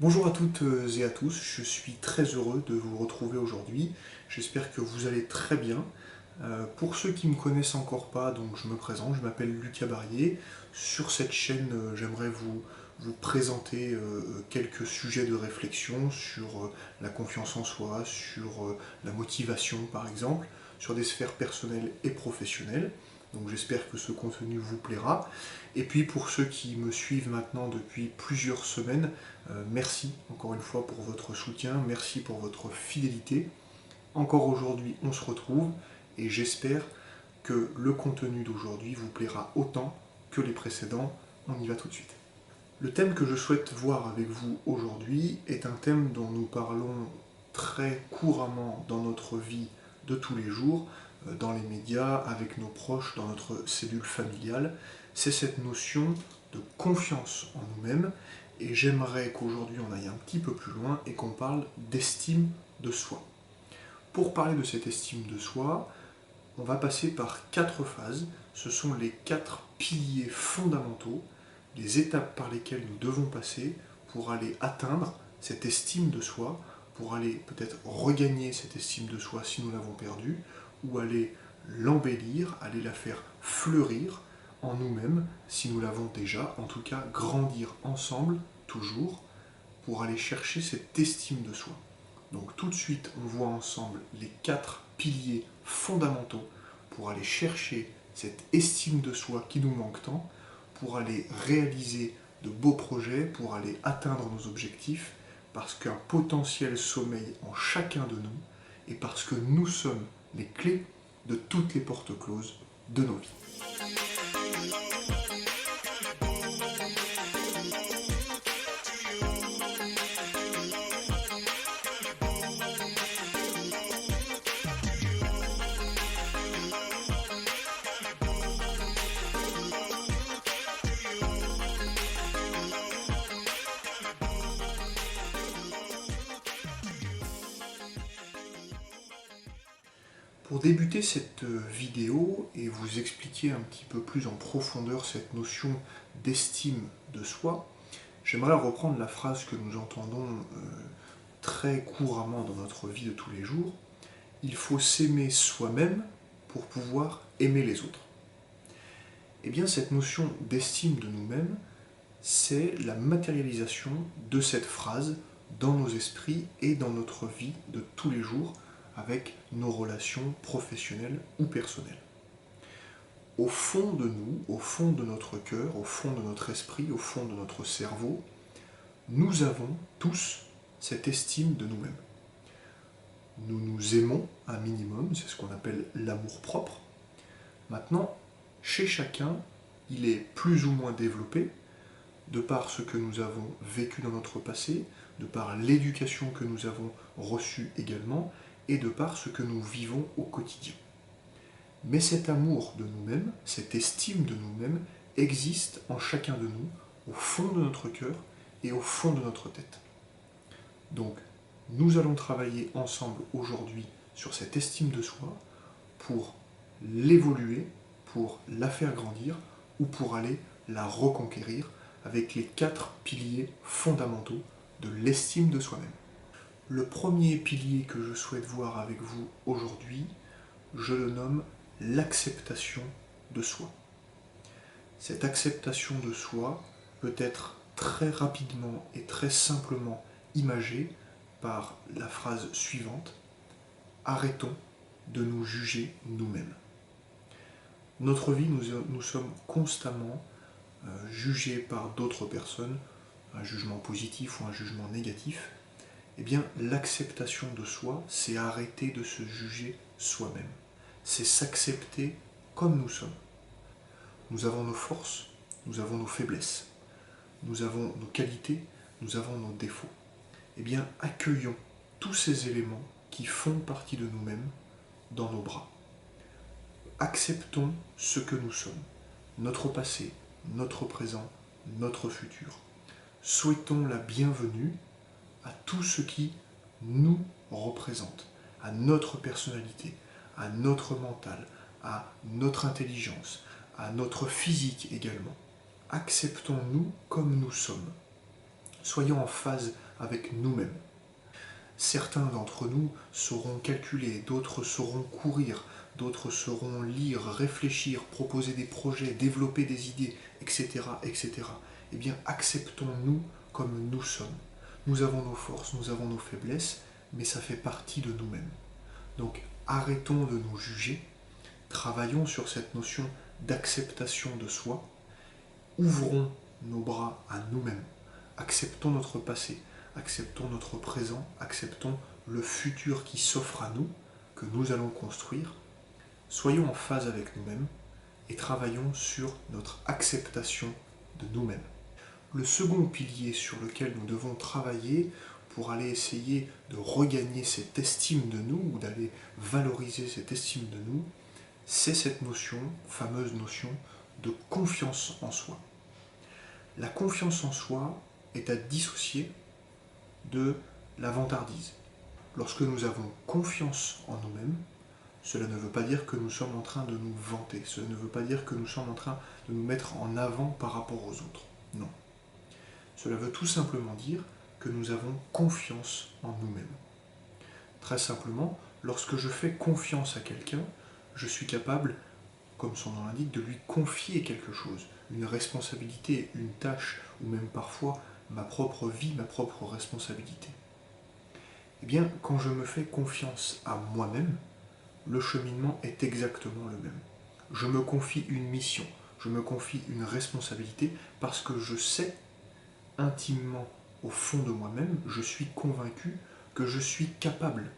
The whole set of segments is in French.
Bonjour à toutes et à tous, je suis très heureux de vous retrouver aujourd'hui. J'espère que vous allez très bien. Pour ceux qui ne me connaissent encore pas, donc je me présente, je m'appelle Lucas Barrier. Sur cette chaîne, j'aimerais vous présenter quelques sujets de réflexion sur la confiance en soi, sur la motivation par exemple, sur des sphères personnelles et professionnelles. Donc j'espère que ce contenu vous plaira. Et puis pour ceux qui me suivent maintenant depuis plusieurs semaines, merci encore une fois pour votre soutien, merci pour votre fidélité. Encore aujourd'hui, on se retrouve et j'espère que le contenu d'aujourd'hui vous plaira autant que les précédents. On y va tout de suite. Le thème que je souhaite voir avec vous aujourd'hui est un thème dont nous parlons très couramment dans notre vie de tous les jours, dans les médias, avec nos proches, dans notre cellule familiale. C'est cette notion de confiance en nous-mêmes et j'aimerais qu'aujourd'hui on aille un petit peu plus loin et qu'on parle d'estime de soi. Pour parler de cette estime de soi, on va passer par 4 phases. Ce sont les 4 piliers fondamentaux, les étapes par lesquelles nous devons passer pour aller atteindre cette estime de soi, pour aller peut-être regagner cette estime de soi si nous l'avons perdue, ou aller l'embellir, aller la faire fleurir en nous-mêmes si nous l'avons déjà, en tout cas grandir ensemble, toujours, pour aller chercher cette estime de soi. Donc tout de suite, on voit ensemble les 4 piliers fondamentaux pour aller chercher cette estime de soi qui nous manque tant, pour aller réaliser de beaux projets, pour aller atteindre nos objectifs, parce qu'un potentiel sommeille en chacun de nous, et parce que nous sommes les clés de toutes les portes closes de nos vies. Pour débuter cette vidéo et vous expliquer un petit peu plus en profondeur cette notion d'estime de soi, j'aimerais reprendre la phrase que nous entendons très couramment dans notre vie de tous les jours. Il faut s'aimer soi-même pour pouvoir aimer les autres. Eh bien, cette notion d'estime de nous-mêmes, c'est la matérialisation de cette phrase dans nos esprits et dans notre vie de tous les jours avec nos relations professionnelles ou personnelles. Au fond de nous, au fond de notre cœur, au fond de notre esprit, au fond de notre cerveau, nous avons tous cette estime de nous-mêmes. Nous nous aimons un minimum, c'est ce qu'on appelle l'amour-propre. Maintenant, chez chacun, il est plus ou moins développé, de par ce que nous avons vécu dans notre passé, de par l'éducation que nous avons reçue également, et de par ce que nous vivons au quotidien. Mais cet amour de nous-mêmes, cette estime de nous-mêmes, existe en chacun de nous, au fond de notre cœur et au fond de notre tête. Donc, nous allons travailler ensemble aujourd'hui sur cette estime de soi pour l'évoluer, pour la faire grandir ou pour aller la reconquérir avec les 4 piliers fondamentaux de l'estime de soi-même. Le premier pilier que je souhaite voir avec vous aujourd'hui, je le nomme l'acceptation de soi. Cette acceptation de soi peut être très rapidement et très simplement imagée par la phrase suivante: arrêtons de nous juger nous-mêmes. Notre vie, nous sommes constamment jugés par d'autres personnes, un jugement positif ou un jugement négatif. Eh bien, l'acceptation de soi, c'est arrêter de se juger soi-même. C'est s'accepter comme nous sommes. Nous avons nos forces, nous avons nos faiblesses, nous avons nos qualités, nous avons nos défauts. Eh bien, accueillons tous ces éléments qui font partie de nous-mêmes dans nos bras. Acceptons ce que nous sommes, notre passé, notre présent, notre futur. Souhaitons la bienvenue à tout ce qui nous représente, à notre personnalité, à notre mental, à notre intelligence, à notre physique également. Acceptons-nous comme nous sommes. Soyons en phase avec nous-mêmes. Certains d'entre nous sauront calculer, d'autres sauront courir, d'autres sauront lire, réfléchir, proposer des projets, développer des idées, etc., etc. Eh bien, acceptons-nous comme nous sommes. Nous avons nos forces, nous avons nos faiblesses, mais ça fait partie de nous-mêmes. Donc, arrêtons de nous juger, travaillons sur cette notion d'acceptation de soi, ouvrons nos bras à nous-mêmes, acceptons notre passé, acceptons notre présent, acceptons le futur qui s'offre à nous, que nous allons construire. Soyons en phase avec nous-mêmes et travaillons sur notre acceptation de nous-mêmes. Le second pilier sur lequel nous devons travailler pour aller essayer de regagner cette estime de nous ou d'aller valoriser cette estime de nous, c'est cette notion, fameuse notion, de confiance en soi. La confiance en soi est à dissocier de la vantardise. Lorsque nous avons confiance en nous-mêmes, cela ne veut pas dire que nous sommes en train de nous vanter, cela ne veut pas dire que nous sommes en train de nous mettre en avant par rapport aux autres. Non. Cela veut tout simplement dire que nous avons confiance en nous-mêmes. Très simplement, lorsque je fais confiance à quelqu'un, je suis capable, comme son nom l'indique, de lui confier quelque chose, une responsabilité, une tâche, ou même parfois ma propre vie, ma propre responsabilité. Eh bien, quand je me fais confiance à moi-même, le cheminement est exactement le même. Je me confie une mission, je me confie une responsabilité parce que je sais intimement au fond de moi-même, je suis convaincu que je suis capable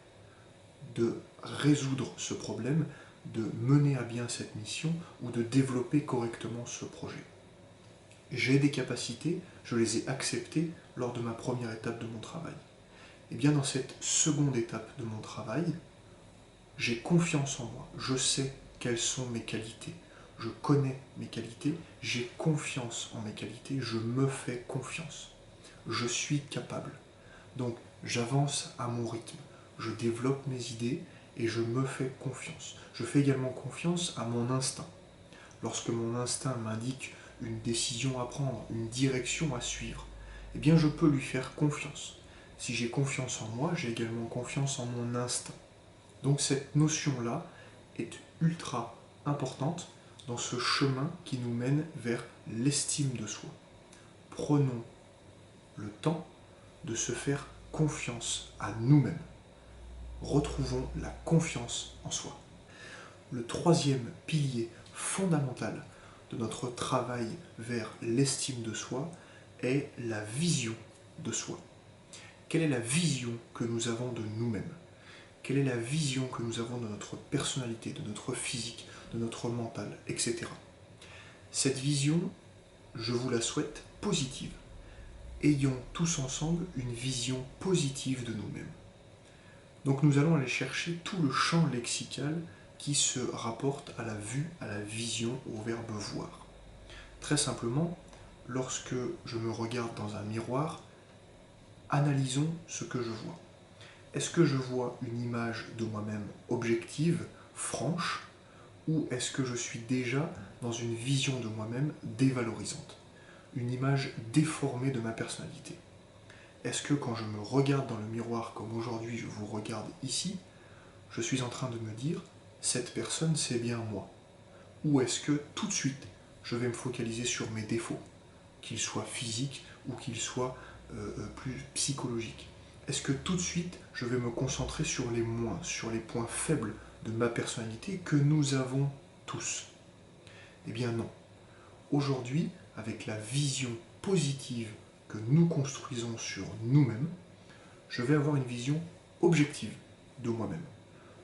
de résoudre ce problème, de mener à bien cette mission ou de développer correctement ce projet. J'ai des capacités, je les ai acceptées lors de ma première étape de mon travail. Et bien dans cette seconde étape de mon travail, j'ai confiance en moi, je sais quelles sont mes qualités, je connais mes qualités, j'ai confiance en mes qualités, je me fais confiance, je suis capable. Donc j'avance à mon rythme, je développe mes idées et je me fais confiance. Je fais également confiance à mon instinct. Lorsque mon instinct m'indique une décision à prendre, une direction à suivre, eh bien je peux lui faire confiance. Si j'ai confiance en moi, j'ai également confiance en mon instinct. Donc cette notion-là est ultra importante dans ce chemin qui nous mène vers l'estime de soi. Prenons le temps de se faire confiance à nous-mêmes. Retrouvons la confiance en soi. Le troisième pilier fondamental de notre travail vers l'estime de soi est la vision de soi. Quelle est la vision que nous avons de nous-mêmes ? Quelle est la vision que nous avons de notre personnalité, de notre physique, de notre mental, etc. Cette vision, je vous la souhaite positive. Ayons tous ensemble une vision positive de nous-mêmes. Donc nous allons aller chercher tout le champ lexical qui se rapporte à la vue, à la vision, au verbe voir. Très simplement, lorsque je me regarde dans un miroir, analysons ce que je vois. Est-ce que je vois une image de moi-même objective, franche, ou est-ce que je suis déjà dans une vision de moi-même dévalorisante, une image déformée de ma personnalité? Est-ce que quand je me regarde dans le miroir, comme aujourd'hui je vous regarde ici, je suis en train de me dire « cette personne c'est bien moi » ou est-ce que tout de suite je vais me focaliser sur mes défauts, qu'ils soient physiques ou qu'ils soient plus psychologiques? Est-ce que tout de suite, je vais me concentrer sur les moins, sur les points faibles de ma personnalité que nous avons tous? Eh bien non. Aujourd'hui, avec la vision positive que nous construisons sur nous-mêmes, je vais avoir une vision objective de moi-même.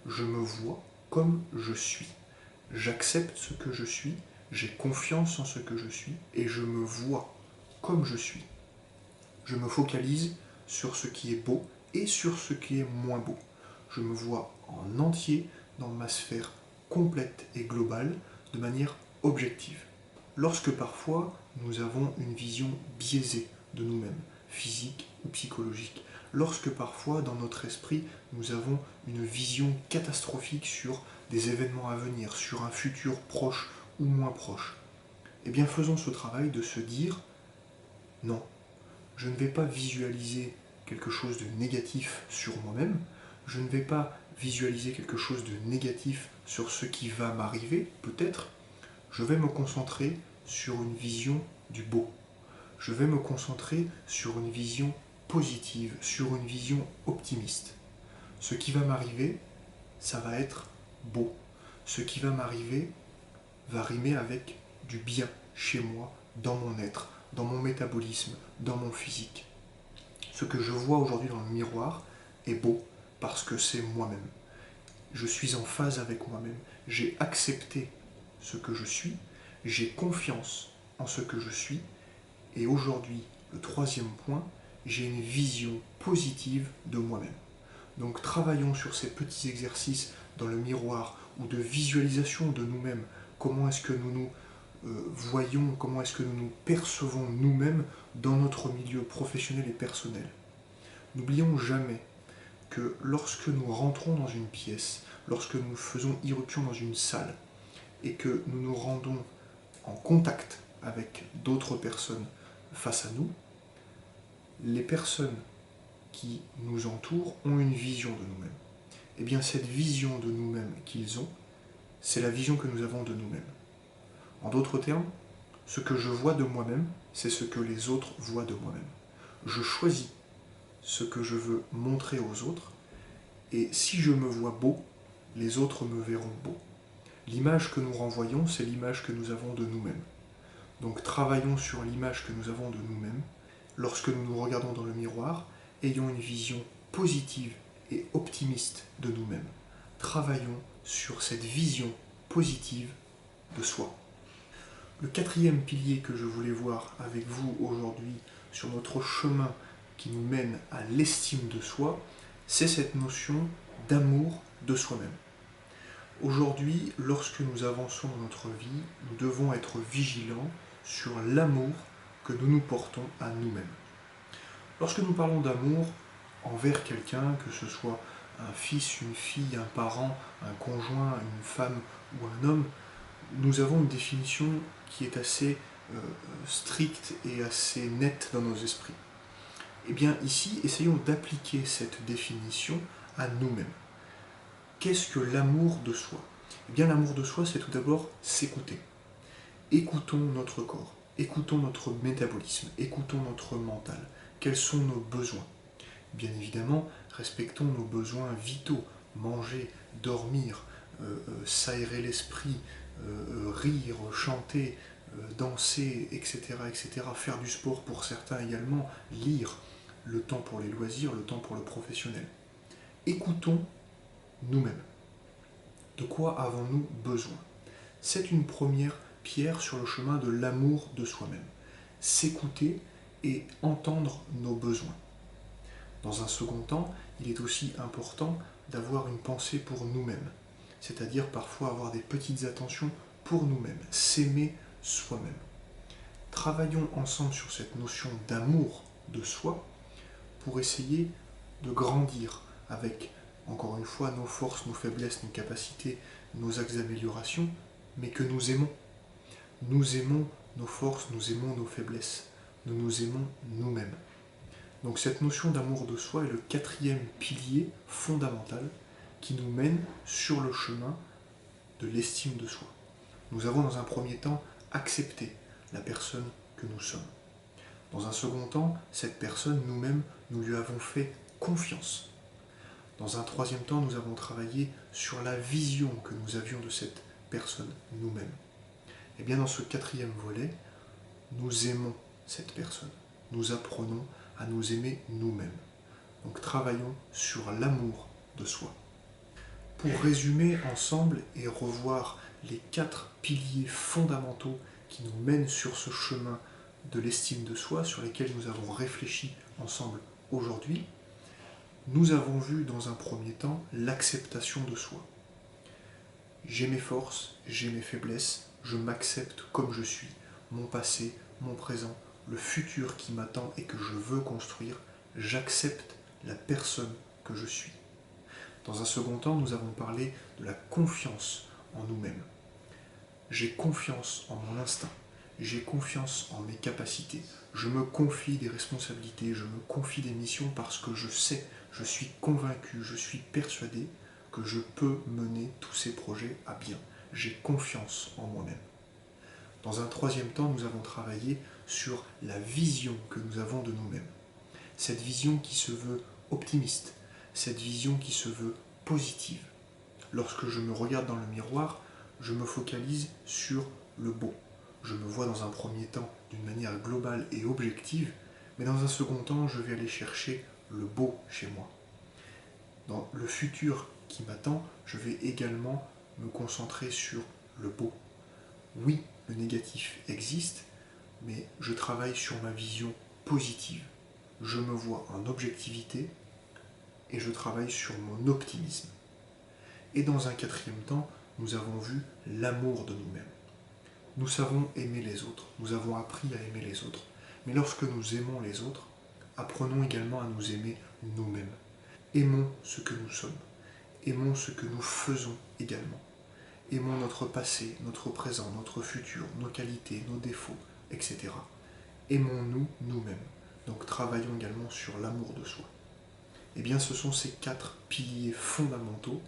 Je me vois comme je suis. J'accepte ce que je suis, j'ai confiance en ce que je suis et je me vois comme je suis. Je me focalise sur ce qui est beau et sur ce qui est moins beau. Je me vois en entier dans ma sphère complète et globale de manière objective. Lorsque parfois nous avons une vision biaisée de nous-mêmes, physique ou psychologique, lorsque parfois dans notre esprit nous avons une vision catastrophique sur des événements à venir, sur un futur proche ou moins proche, eh bien faisons ce travail de se dire non, je ne vais pas visualiser quelque chose de négatif sur moi-même, je ne vais pas visualiser quelque chose de négatif sur ce qui va m'arriver, peut-être, je vais me concentrer sur une vision du beau. Je vais me concentrer sur une vision positive, sur une vision optimiste. Ce qui va m'arriver, ça va être beau. Ce qui va m'arriver va rimer avec du bien chez moi, dans mon être, dans mon métabolisme, dans mon physique. Ce que je vois aujourd'hui dans le miroir est beau parce que c'est moi-même. Je suis en phase avec moi-même. J'ai accepté ce que je suis, j'ai confiance en ce que je suis, et aujourd'hui, le troisième point, j'ai une vision positive de moi-même. Donc travaillons sur ces petits exercices dans le miroir ou de visualisation de nous-mêmes. Comment est-ce que nous nous voyons, comment est-ce que nous nous percevons nous-mêmes dans notre milieu professionnel et personnel. N'oublions jamais que lorsque nous rentrons dans une pièce, lorsque nous faisons irruption dans une salle et que nous nous rendons en contact avec d'autres personnes face à nous, les personnes qui nous entourent ont une vision de nous-mêmes. Et bien cette vision de nous-mêmes qu'ils ont, c'est la vision que nous avons de nous-mêmes. En d'autres termes, ce que je vois de moi-même, c'est ce que les autres voient de moi-même. Je choisis ce que je veux montrer aux autres, et si je me vois beau, les autres me verront beau. L'image que nous renvoyons, c'est l'image que nous avons de nous-mêmes. Donc travaillons sur l'image que nous avons de nous-mêmes. Lorsque nous nous regardons dans le miroir, ayons une vision positive et optimiste de nous-mêmes. Travaillons sur cette vision positive de soi. Le quatrième pilier que je voulais voir avec vous aujourd'hui sur notre chemin qui nous mène à l'estime de soi, c'est cette notion d'amour de soi-même. Aujourd'hui, lorsque nous avançons dans notre vie, nous devons être vigilants sur l'amour que nous nous portons à nous-mêmes. Lorsque nous parlons d'amour envers quelqu'un, que ce soit un fils, une fille, un parent, un conjoint, une femme ou un homme, nous avons une définition qui est assez stricte et assez nette dans nos esprits. Eh bien ici, essayons d'appliquer cette définition à nous-mêmes. Qu'est-ce que l'amour de soi? Eh bien l'amour de soi, c'est tout d'abord s'écouter. Écoutons notre corps, écoutons notre métabolisme, écoutons notre mental. Quels sont nos besoins? Bien évidemment, respectons nos besoins vitaux, manger, dormir, s'aérer l'esprit, rire, chanter, danser, etc., etc., faire du sport pour certains également, lire, le temps pour les loisirs, le temps pour le professionnel. Écoutons nous-mêmes. De quoi avons-nous besoin? C'est une première pierre sur le chemin de l'amour de soi-même. S'écouter et entendre nos besoins. Dans un second temps, il est aussi important d'avoir une pensée pour nous-mêmes, c'est-à-dire parfois avoir des petites attentions pour nous-mêmes, s'aimer soi-même. Travaillons ensemble sur cette notion d'amour de soi pour essayer de grandir avec, encore une fois, nos forces, nos faiblesses, nos capacités, nos axes d'amélioration, mais que nous aimons. Nous aimons nos forces, nous aimons nos faiblesses, nous nous aimons nous-mêmes. Donc cette notion d'amour de soi est le quatrième pilier fondamental qui nous mène sur le chemin de l'estime de soi. Nous avons dans un premier temps accepté la personne que nous sommes. Dans un second temps, cette personne, nous-mêmes, nous lui avons fait confiance. Dans un troisième temps, nous avons travaillé sur la vision que nous avions de cette personne, nous-mêmes. Et bien dans ce quatrième volet, nous aimons cette personne. Nous apprenons à nous aimer nous-mêmes. Donc travaillons sur l'amour de soi. Pour résumer ensemble et revoir les 4 piliers fondamentaux qui nous mènent sur ce chemin de l'estime de soi, sur lesquels nous avons réfléchi ensemble aujourd'hui, nous avons vu dans un premier temps l'acceptation de soi. J'ai mes forces, j'ai mes faiblesses, je m'accepte comme je suis, mon passé, mon présent, le futur qui m'attend et que je veux construire, j'accepte la personne que je suis. Dans un second temps, nous avons parlé de la confiance en nous-mêmes. J'ai confiance en mon instinct, j'ai confiance en mes capacités. Je me confie des responsabilités, je me confie des missions parce que je sais, je suis convaincu, je suis persuadé que je peux mener tous ces projets à bien. J'ai confiance en moi-même. Dans un troisième temps, nous avons travaillé sur la vision que nous avons de nous-mêmes. Cette vision qui se veut optimiste, cette vision qui se veut positive. Lorsque je me regarde dans le miroir, je me focalise sur le beau. Je me vois dans un premier temps d'une manière globale et objective, mais dans un second temps, je vais aller chercher le beau chez moi. Dans le futur qui m'attend, je vais également me concentrer sur le beau. Oui, le négatif existe, mais je travaille sur ma vision positive. Je me vois en objectivité et je travaille sur mon optimisme. Et dans un quatrième temps, nous avons vu l'amour de nous-mêmes. Nous savons aimer les autres, nous avons appris à aimer les autres. Mais lorsque nous aimons les autres, apprenons également à nous aimer nous-mêmes. Aimons ce que nous sommes, aimons ce que nous faisons également. Aimons notre passé, notre présent, notre futur, nos qualités, nos défauts, etc. Aimons-nous nous-mêmes. Donc travaillons également sur l'amour de soi. Eh bien, ce sont ces 4 piliers fondamentaux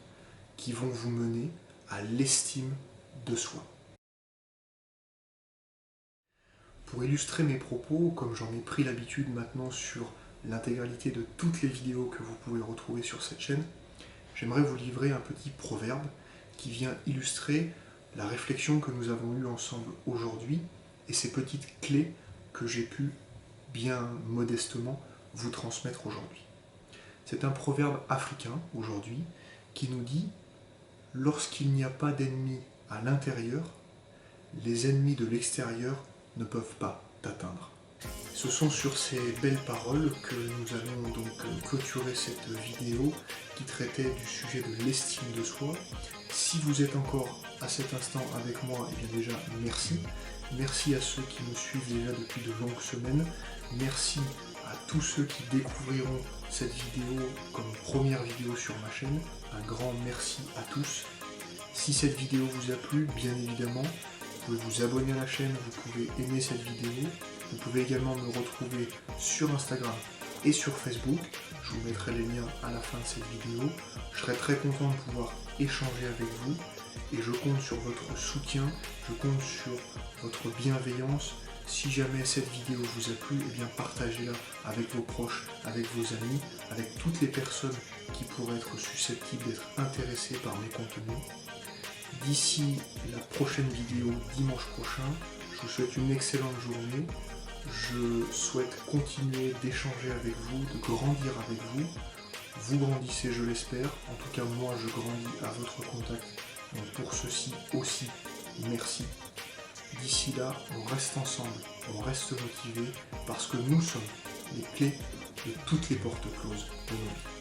qui vont vous mener à l'estime de soi. Pour illustrer mes propos, comme j'en ai pris l'habitude maintenant sur l'intégralité de toutes les vidéos que vous pouvez retrouver sur cette chaîne, j'aimerais vous livrer un petit proverbe qui vient illustrer la réflexion que nous avons eue ensemble aujourd'hui et ces petites clés que j'ai pu bien modestement vous transmettre aujourd'hui. C'est un proverbe africain aujourd'hui qui nous dit « Lorsqu'il n'y a pas d'ennemis à l'intérieur, les ennemis de l'extérieur ne peuvent pas t'atteindre. » Ce sont sur ces belles paroles que nous allons donc clôturer cette vidéo qui traitait du sujet de l'estime de soi. Si vous êtes encore à cet instant avec moi, eh bien déjà merci. Merci à ceux qui me suivent déjà depuis de longues semaines. Merci à tous ceux qui découvriront cette vidéo comme première vidéo sur ma chaîne. Un grand merci à tous. Si cette vidéo vous a plu, bien évidemment, vous pouvez vous abonner à la chaîne, vous pouvez aimer cette vidéo. Vous pouvez également me retrouver sur Instagram et sur Facebook. Je vous mettrai les liens à la fin de cette vidéo. Je serai très content de pouvoir échanger avec vous et je compte sur votre soutien, je compte sur votre bienveillance. Si jamais cette vidéo vous a plu, eh bien partagez-la avec vos proches, avec vos amis, avec toutes les personnes qui pourraient être susceptibles d'être intéressées par mes contenus. D'ici la prochaine vidéo dimanche prochain, je vous souhaite une excellente journée. Je souhaite continuer d'échanger avec vous, de grandir avec vous. Vous grandissez, je l'espère. En tout cas, moi, je grandis à votre contact. Donc pour ceci aussi, merci. D'ici là, on reste ensemble, on reste motivés, parce que nous sommes les clés de toutes les portes closes de nos vies.